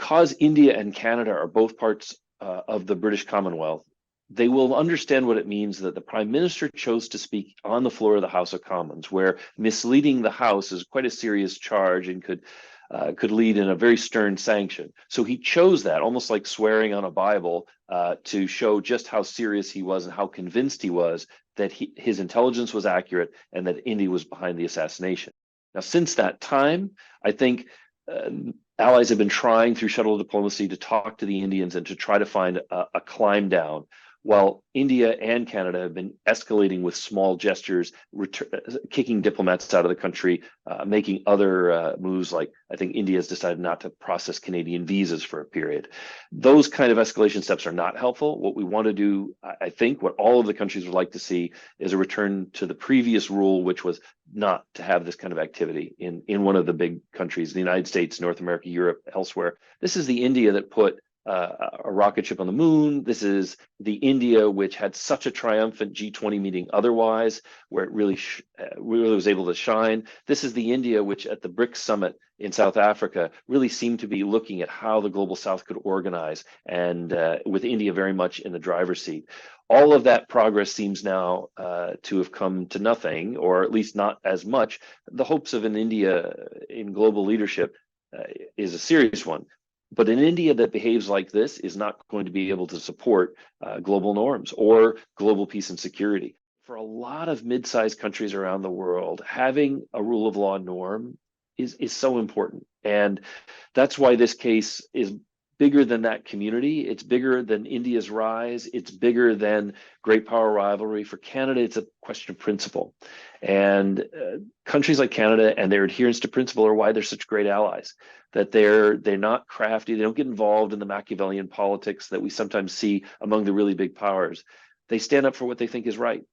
because India and Canada are both parts of the British Commonwealth, they will understand what it means that the Prime Minister chose to speak on the floor of the House of Commons, where misleading the House is quite a serious charge and could lead in a very stern sanction. So he chose that, almost like swearing on a Bible, to show just how serious he was and how convinced he was that his intelligence was accurate and that India was behind the assassination. Now, since that time, I think allies have been trying through shuttle diplomacy to talk to the Indians and to try to find a climb down, while India and Canada have been escalating with small gestures, kicking diplomats out of the country, making other moves, like I think India has decided not to process Canadian visas for a period. Those kind of escalation steps are not helpful. What we want to do, I think, what all of the countries would like to see is a return to the previous rule, which was not to have this kind of activity in one of the big countries, the United States, North America, Europe, elsewhere. This is the India that put a rocket ship on the moon. This is the India which had such a triumphant G20 meeting otherwise, where it really was able to shine. This is the India which at the BRICS summit in South Africa really seemed to be looking at how the global South could organize, and with India very much in the driver's seat. All of that progress seems now to have come to nothing, or at least not as much. The hopes of an India in global leadership is a serious one. But an India that behaves like this is not going to be able to support global norms or global peace and security. For a lot of mid-sized countries around the world, having a rule of law norm is so important. And that's why this case is bigger than that community. It's bigger than India's rise. It's bigger than great power rivalry. For Canada, it's a question of principle. And countries like Canada and their adherence to principle are why they're such great allies, that they're not crafty. They don't get involved in the Machiavellian politics that we sometimes see among the really big powers. They stand up for what they think is right.